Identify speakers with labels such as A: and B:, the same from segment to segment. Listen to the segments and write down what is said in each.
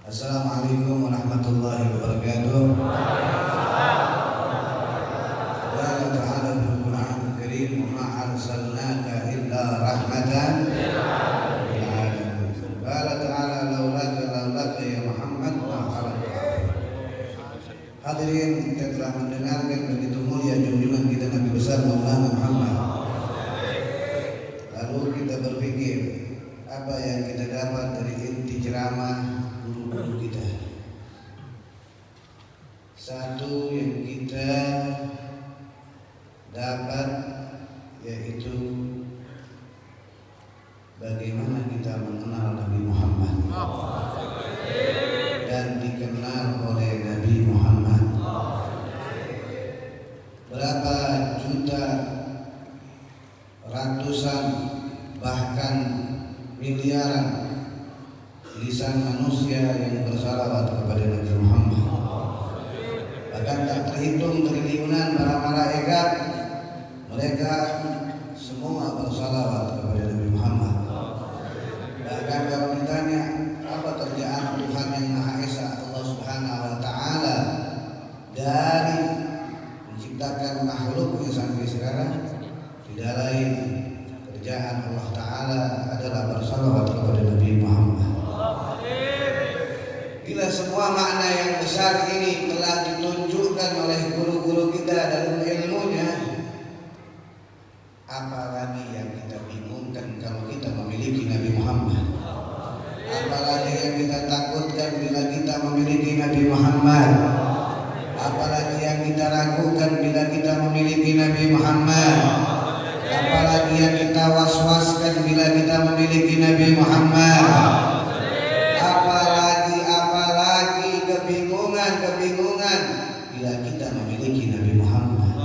A: Assalamualaikum warahmatullahi wabarakatuh. Qala ta'ala fil Qur'anil Karim, "Wa ma arsalnaka illa rahmatan lil alamin." Qala ta'ala, "Laulaka ya Muhammad ma khalaqna." Hadirin, kita telah mendengarkan begitu mulia junjungan kita Nabi besar Maulana Muhammad. Lalu kita berpikir, apa yang kita dapat dari inti ceramah guru kita? Satu yang kita dapat yaitu bagaimana kita mengenal Nabi Muhammad dan dikenal oleh Nabi Muhammad. Berapa juta, ratusan, bahkan miliaran lisan manusia yang bersalawat kepada Nabi Muhammad. Bahkan tak terhitung triliunan para malaikat, mereka semua bersalawat kepada Nabi Muhammad. Bahkan kalau ditanya apa kerjaan Tuhan yang Maha Esa, Allah Subhanahu wa Ta'ala, dari menciptakan makhluknya sampai sekarang, tidak lain kerjaan Allah Ta'ala adalah bersalawat kepada Nabi Muhammad. Bila semua makna yang besar ini telah ditunjukkan oleh guru-guru kita dalam ilmunya, apalagi yang kita bingungkan kalau kita memiliki Nabi Muhammad? Apalagi yang kita takutkan bila kita memiliki Nabi Muhammad? Apalagi yang kita ragukan bila kita memiliki Nabi Muhammad? Apalagi yang kita was-waskan bila kita memiliki Nabi Muhammad? Apalagi kebingungan bila kita memiliki Nabi Muhammad?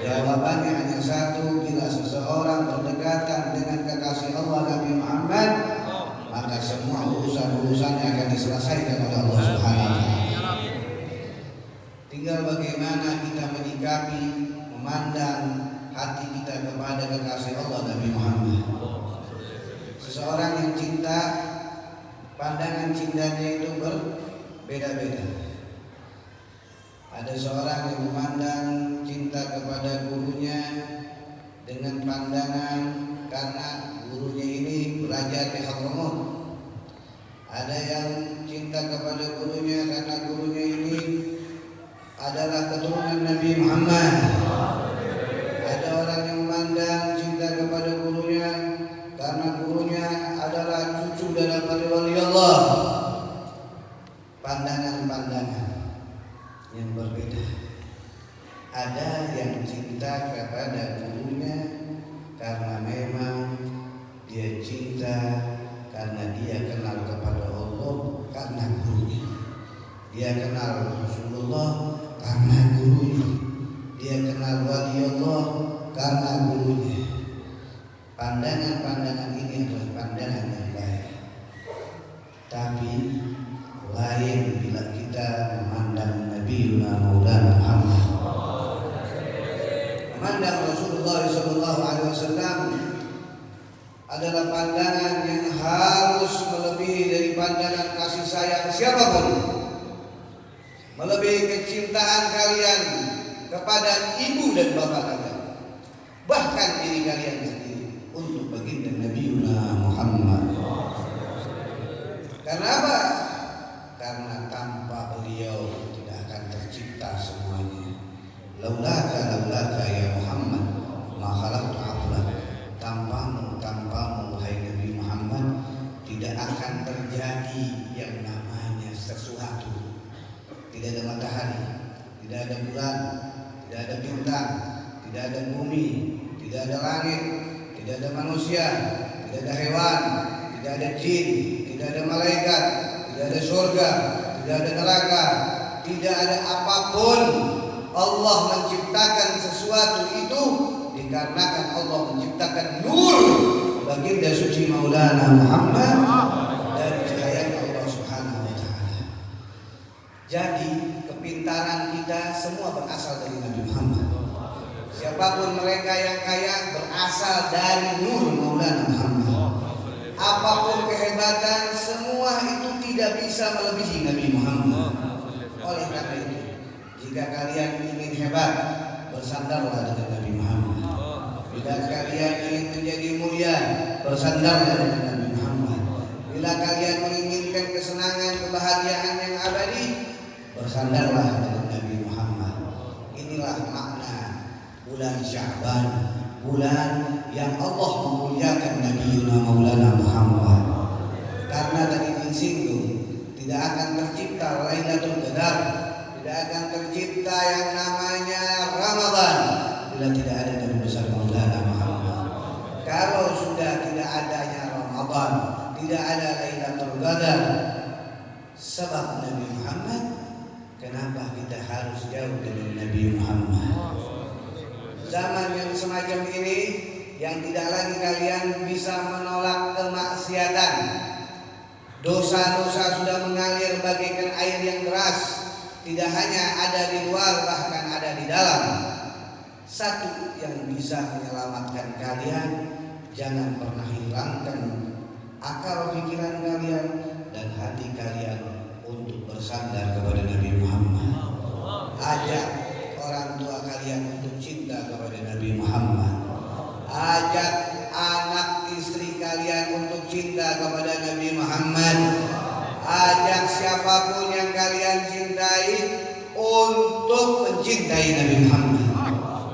A: Jawabannya hanya satu: bila seseorang berdekatan dengan kekasih Allah Nabi Muhammad, maka semua urusan-urusannya akan diselesaikan oleh Allah Subhanahu wa Ta'ala. Tinggal bagaimana kita menyikapi, memandang hati kita kepada kekasih Allah Nabi Muhammad. Seseorang yang cinta, pandangan cintanya itu berbeda-beda. Ada seorang yang memandang cinta kepada gurunya dengan pandangan karena gurunya ini belajar di Hadramut. Ada yang cinta kepada gurunya karena gurunya ini adalah keturunan Nabi Muhammad. Ada orang yang memandang cinta kepada gurunya karena gurunya adalah cucu daripada wali Allah. Pandangan-pandangan yang berbeda. Ada yang cinta kepada gurunya karena memang dia cinta karena dia kenal kepada Allah karena gurunya. Dia kenal Rasulullah karena gurunya. Dia kenal wali Allah karena gurunya. Pandangan-pandangan ini adalah pandangan yang baik. Tapi lain bila kita memandang Nabi Maulana Muhammad, memandang Rasulullah SAW adalah pandangan yang harus melebihi dari pandangan kasih sayang siapapun, melebihi kecintaan kalian kepada ibu dan bapak kalian, bahkan diri kalian sendiri, untuk baginda Nabi Muhammad. Karena apa? Karena tanpa beliau tidak akan tercipta semuanya. Laulaka ya Muhammad ma khalaqtu aflak. Tanpamu wahai Nabi Muhammad, tidak akan terjadi yang namanya sesuatu. Tidak ada matahari, tidak ada bulan, tidak ada bintang, tidak ada bumi, tidak ada langit, tidak ada manusia, tidak ada hewan, tidak ada jin, tidak ada malaikat, tidak ada surga, tidak ada neraka, tidak ada apapun. Allah menciptakan sesuatu itu dikarenakan Allah menciptakan nur baginda suci Maulana Muhammad dari cahaya Allah Subhanahu wa Ta'ala. Jadi kepintaran kita semua berasal dari Nabi Muhammad. Siapapun mereka yang kaya berasal dari nur Maulana Muhammad. apapun kehebatan, semua itu tidak bisa melebihi Nabi Muhammad. Oleh karena itu, jika kalian ingin hebat, bersandarlah dengan Nabi Muhammad. Bila kalian ingin menjadi mulia, bersandarlah dengan Nabi Muhammad. Bila kalian menginginkan kesenangan, kebahagiaan yang abadi, bersandarlah dengan Nabi Muhammad. Inilah makna bulan Sya'ban, bulan yang Allah memuliakan Nabi Maulana Muhammad. Karena tadi disinggung, tidak akan tercipta Lailatul Qadar, tidak akan tercipta yang namanya Ramadan bila tidak ada Nabi besar Maulana Muhammad. Kalau sudah tidak adanya Ramadan, tidak ada Lailatul Qadar, sebab Nabi Muhammad, kenapa kita harus jauh dengan Nabi Muhammad? Zaman yang semacam ini, yang tidak lagi kalian bisa menolak kemaksiatan, dosa-dosa sudah mengalir bagaikan air yang deras, tidak hanya ada di luar, bahkan ada di dalam. Satu yang bisa menyelamatkan kalian, jangan pernah hilangkan akal pikiran kalian dan hati kalian untuk bersandar kepada Nabi Muhammad. Ajak orang tua kalian untuk cinta kepada Nabi Muhammad. Ajak anak istri kalian untuk cinta kepada Nabi Muhammad. Ajak siapapun yang kalian cintai untuk mencintai Nabi Muhammad.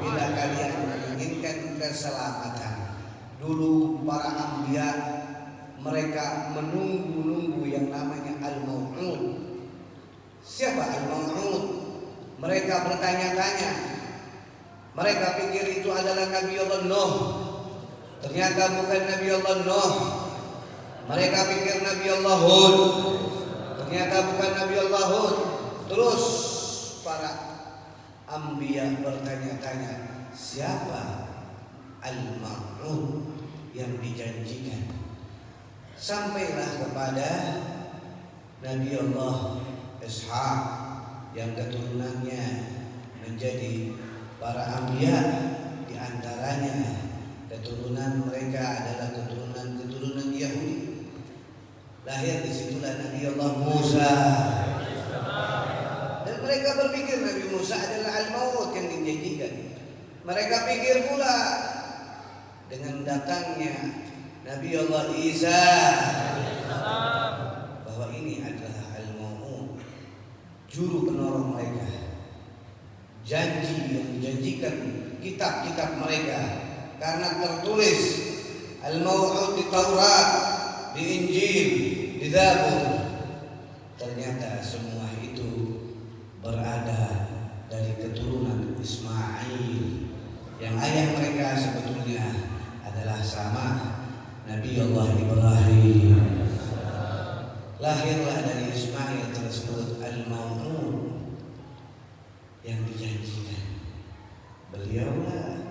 A: Bila kalian menginginkan keselamatan, dulu para anbiya mereka menunggu yang namanya al-mau'ud. Siapa al-mau'ud? Mereka bertanya-tanya. Mereka pikir itu adalah Nabi Allah Nuh. Ternyata bukan Nabi Allah Nuh. Mereka pikir Nabi Allah Hud. Ternyata bukan Nabi Allah Hud. Terus para anbiya bertanya-tanya, siapa al-ma'ud yang dijanjikan? Sampailah kepada Nabi Allah Ishaq yang keturunannya menjadi para anbiya, di antaranya keturunan mereka adalah keturunan Yahudi. Lahir disitulah Nabi Allah Musa. Dan mereka berpikir Nabi Musa adalah al-maut yang dijanjikan. Mereka pikir pula dengan datangnya Nabi Allah Isa bahwa ini adalah al-maut, juru penolong mereka, janji yang dijanjikan kitab-kitab mereka. Karena tertulis al-mau'ud di Taurat, di Injil, di Zabur. Ternyata semua itu berada dari keturunan Ismail, yang ayah mereka sebetulnya adalah sama Nabi Allah Ibrahim. Lahirlah dari Ismail tersebut al-mau'ud yang dijanjikan. Beliaulah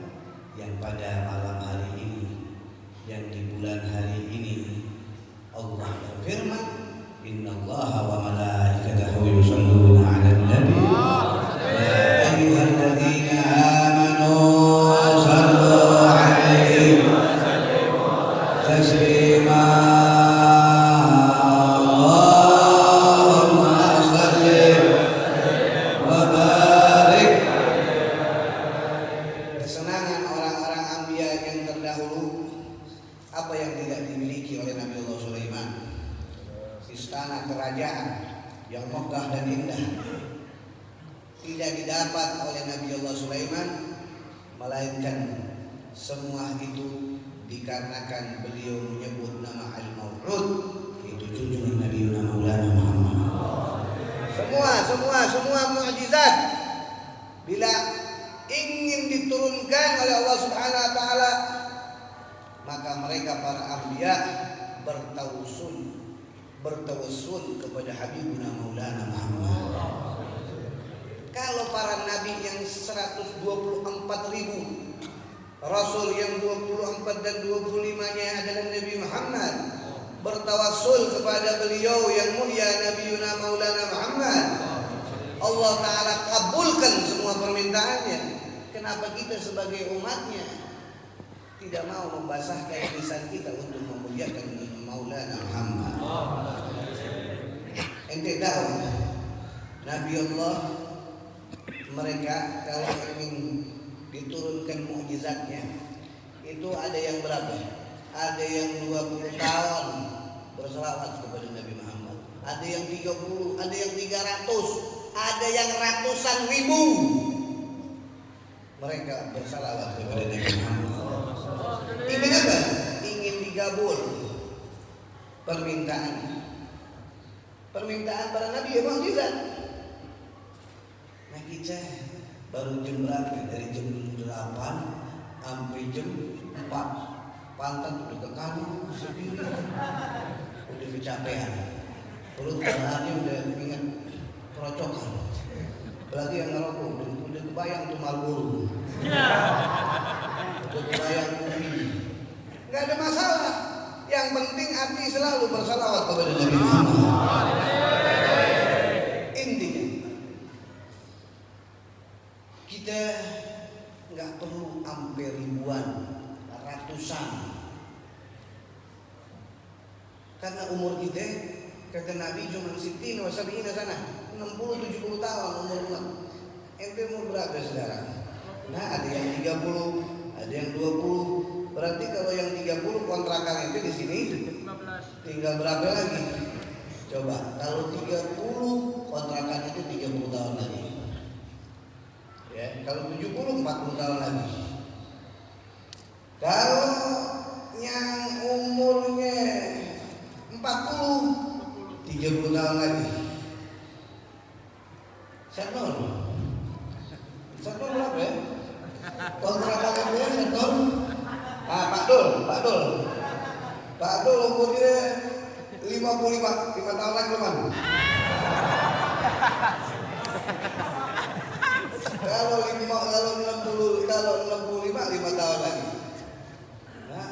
A: yang pada malam hari ini, yang di bulan hari ini, Allah berfirman, innallaha wa malaikatahu yusholluna 'alan nabi ya ayyuhalladzina amanu shallu 'alaihi wa sallimu taslima. Istana kerajaan yang megah dan indah tidak didapat oleh Nabi Allah Sulaiman, melainkan semua itu dikarenakan beliau menyebut nama al-mau'ud, itu junjungan Nabi Maulana Muhammad. Semua mukjizat bila ingin diturunkan oleh Allah Subhanahu wa taala, maka mereka para anbiya bertawassul kepada Habibuna Maulana Muhammad. Kalau para nabi yang 124.000, Rasul yang 24 dan 25-nya adalah Nabi Muhammad, bertawassul kepada beliau yang mulia Nabiuna Maulana Muhammad, Allah Ta'ala kabulkan semua permintaannya. Kenapa kita sebagai umatnya tidak mau membasahkan lisan kita untuk memuliakan Maulana Muhammad. Ente tahu Nabi Allah mereka kalau ingin diturunkan mukjizatnya itu ada yang berapa? Ada yang 20 tahun berselawat kepada Nabi Muhammad. Ada yang 30, ada yang 300, ada yang ratusan ribu. Mereka bersalawat kepada Nabi Muhammad. Ingin apa? Ingin digabul permintaan. Permintaan para Nabi ya mukjizat. Nah kita baru jam berapa? Dari jam 8 sampai jam 4. Pantat udah ke kanan sendiri, udah kecapean, perut badannya udah ingat kerocokan. Apalagi yang ngerokok udah kebayang tuh Marlboro, udah kebayang kopi. Nggak ada masalah. Yang penting hati selalu bersalawat kepada Nabi Muhammad. Intinya kita nggak perlu hampir ribuan, ratusan. Karena umur kita kata Nabi cuma sitin wasabina sana 60-70 tahun umur umat. Ente umur berapa saudara? Nah ada yang 30, ada yang 20. Berarti kalau yang 30 kontrakan itu di sini 15. Tinggal berapa lagi? Coba kalau 30 kontrakan itu 30 tahun lagi. Ya, kalau 70 40 tahun lagi. Kalau yang umurnya 40 30 tahun lagi. Setahun berapa ya? Kontrakan itu setahun. Pak Dul umurnya 5 tahun lagi teman. Kalau 65 5 tahun lagi. Nah,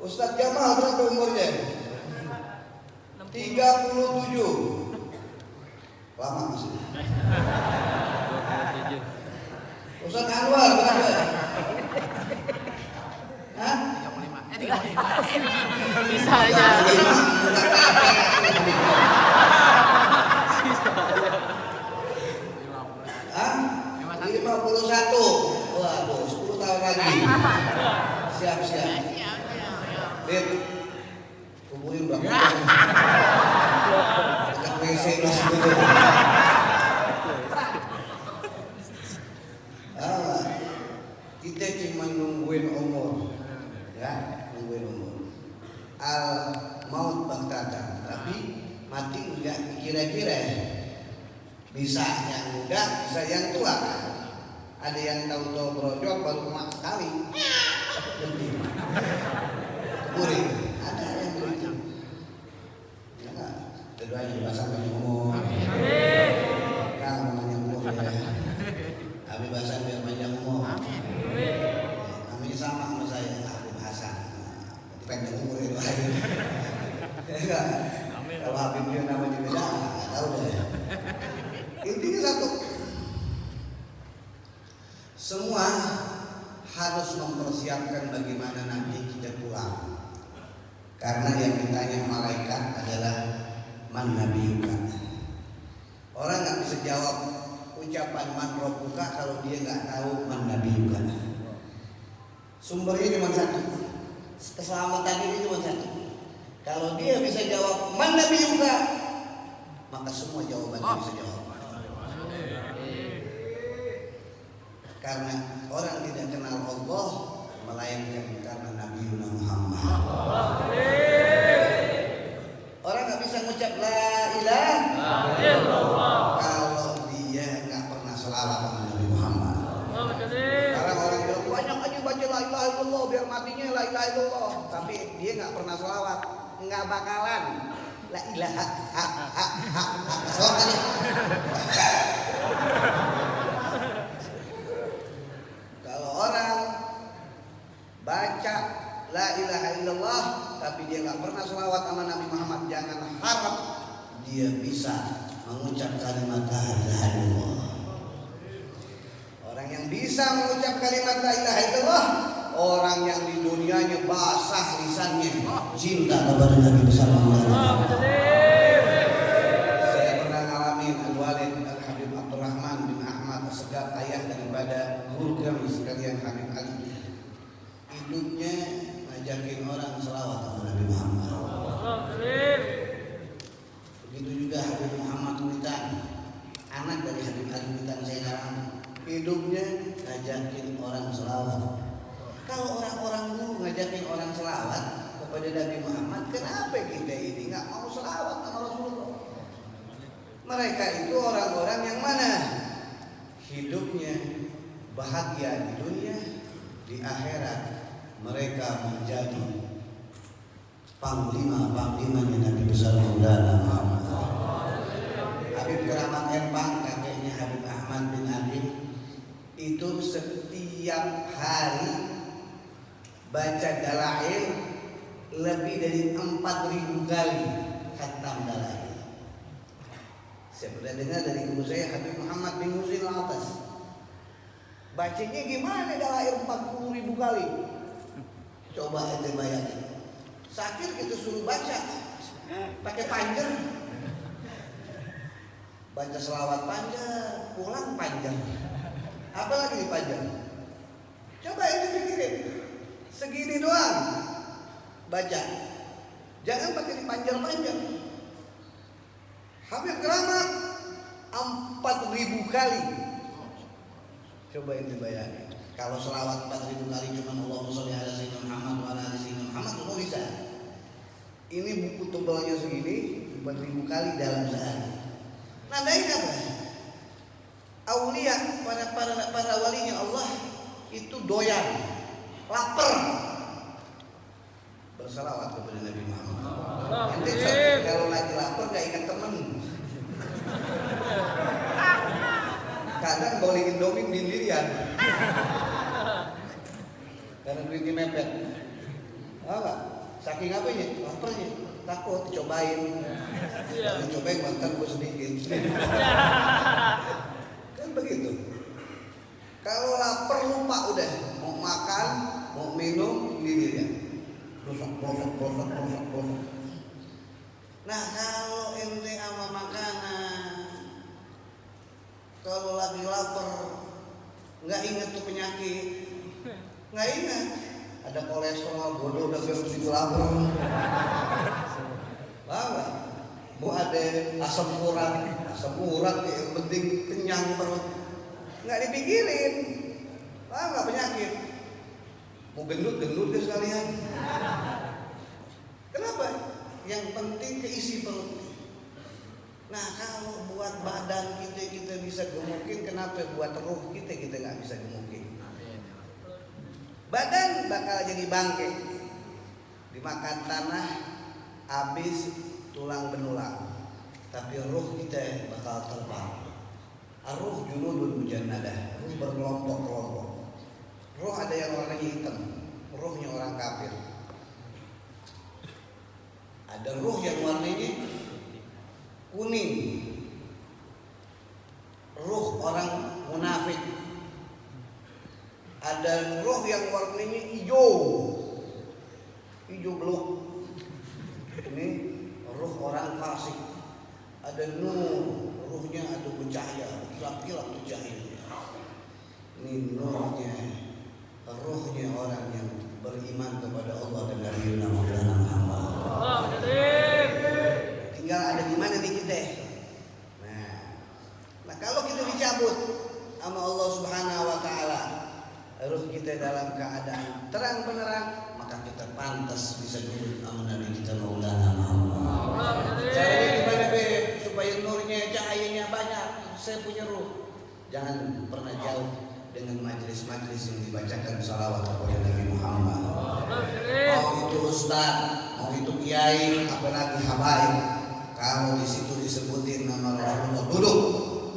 A: Ustadz Jamal berapa umurnya? 37. Lama masih. Ustadz Anwar berapa? Hah?
B: 35. Bisa aja.
A: Hah? 51. Waduh, 10 tahun lagi. Siap. Beb, kumpulin berapa? Dekat WC masih dulu. Kita cuma nungguin umur, ya, nungguin umur. Al maut baghtatan, tapi mati enggak kira-kira. Bisa yang muda, bisa yang tua. Ada yang tahu-tahu brojol baru kemak sekali. Kuring, ada yang begitu. Ya enggak? Doain bahasa banyak umur. Kalau banyak umur ya. Abi bahasa biar banyak umur. Namanya sama saya, Abi Hasan. Panjang umur itu. Ya enggak? Kalau Habib dia namanya beda, enggak tahu deh. Intinya satu. Semua harus mempersiapkan bagaimana nanti kita pulang. Karena yang ditanya malaikat adalah man nabiyuka. Orang nggak bisa jawab ucapan man rabbuka kalau dia nggak tahu man nabiyuka. Sumbernya cuma satu. Keselamatan ini cuma satu. Kalau dia bisa jawab man nabiyuka, maka semua jawabannya bisa jawab. Karena orang tidak kenal Allah melainkan karena Nabi Muhammad. Orang nggak bisa ngucap la ilaha illallah kalau dia nggak pernah selawat sama Nabi Muhammad. Sekarang orang bilang banyak aja baca la ilaha illallah biar matinya la ilaha illallah, tapi dia nggak pernah selawat, nggak bakalan la ilaha selawat aja. Orang baca la ilaha illallah tapi dia nggak pernah selawat sama Nabi Muhammad, jangan harap dia bisa mengucap kalimat la ilaha illallah. Orang yang bisa mengucap kalimat la ilaha illallah, orang yang di dunianya basah lisannya cinta kepada Nabi besar Muhammad. Saya pernah ngalamin Al-Walid Al-Habib Abdurrahman bin Ahmad As-Segaf, ayah daripada guru kami sekalian Habib Ali. Hidupnya ngajakin orang selawat kepada Nabi Muhammad. Begitu juga Habib Muhammad Witan, anak dari Habib Ali Witan Zainal. Hidupnya ngajakin orang selawat. Kalau orang-orang dulu ngajakin orang selawat kepada Nabi Muhammad, kenapa kita ini nggak mau selawat sama Rasulullah? Mereka itu orang-orang yang mana hidupnya bahagia di dunia, di akhirat mereka menjadi panglima-panglimanya Nabi besar Maulana Muhammad. Habib Keramat Empang, kakeknya Habib Ahmad bin Habib, itu setiap hari baca dalail lebih dari 4.000 kali khatam dalail. Saya pernah dengar dari guru saya Habib Muhammad bin Husin Al-Atas. Bacanya gimana dalail 40.000 kali? Coba ente bayangin. Sakit kita suruh baca pakai panjang. Baca selawat panjang, pulang panjang. Apa lagi panjang? Coba ente pikirin. Segini doang baca, jangan pakai dipanjang-panjang. Habib Keramat 4.000 kali. Coba ini bayangin. Kalau selawat 4.000 kali cuma Allahumma sholli ala sayyidina Muhammad wa ala ali sayyidina Muhammad, semua bisa. Ini buku tebalnya segini, 4.000 kali dalam sehari. Nandain apa? Aulia, para walinya Allah itu doyan, lapar bersalawat kepada Nabi Muhammad. Nanti kalau lagi lapar gak ingat temen. Kadang bowling Indomie sendirian karena duitnya mepet. Apa? Saking apanya? Laparnya. Takut dicobain. Kalau dicobain makan gue sedikit. Kan begitu. Kalau lapar lupa udah, mau makan, mau minum sendirian. Bosok. Nah kalau ente sama makanan, kalau lagi lapar, nggak ingat tuh penyakit, nggak ingat. Ada kolesterol, bodoh udah begitu lapar. Bawa, mau ada asam urat, yang penting kenyang perut, nggak dipikirin. Nggak penyakit. Mau gendut ke sekalian. Kenapa? Yang penting keisi perut. Nah kalau buat badan kita bisa gemukin, kenapa buat roh kita nggak bisa gemukin? Badan bakal jadi bangke, dimakan tanah, habis tulang benulang. Tapi roh kita bakal terbang. Ar-ruh junudun mujannadah, roh berkelompok-kelompok. Roh ada yang warnanya hitam, rohnya orang kafir. Ada roh yang warnanya kuning, roh orang munafik. Ada roh yang warnanya hijau beluk. Ini roh orang fasik. Ada nur, rohnya ada bercahaya, kilap-kilap tuh cahayanya. Ini nurnya, rohnya orang yang beriman kepada Allah dan Nabi Muhammad. Tinggal ada di mana di kita. Nah kalau kita dicabut sama Allah Subhanahu wa taala, roh kita dalam keadaan terang benderang, maka kita pantas bisa duduk sama Nabi kita Maulana Muhammad. Caranya gimana supaya nurnya, cahayanya banyak? Saya punya roh. Jangan pernah jauh dengan majelis-majelis yang dibacakan salawat kepada Nabi Muhammad. Mau itu ustaz, mau itu kiai, apalagi habaib, kalau di situ disebutin nama Rasulullah, duduk.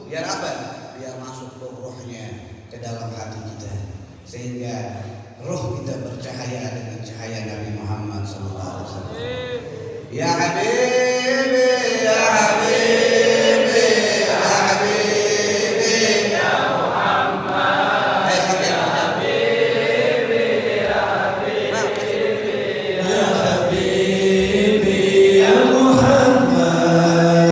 A: Biar apa? Biar masuk ke rohnya, ke dalam hati kita, sehingga roh kita bercahaya dengan cahaya Nabi Muhammad SAW. Ya Habib, ya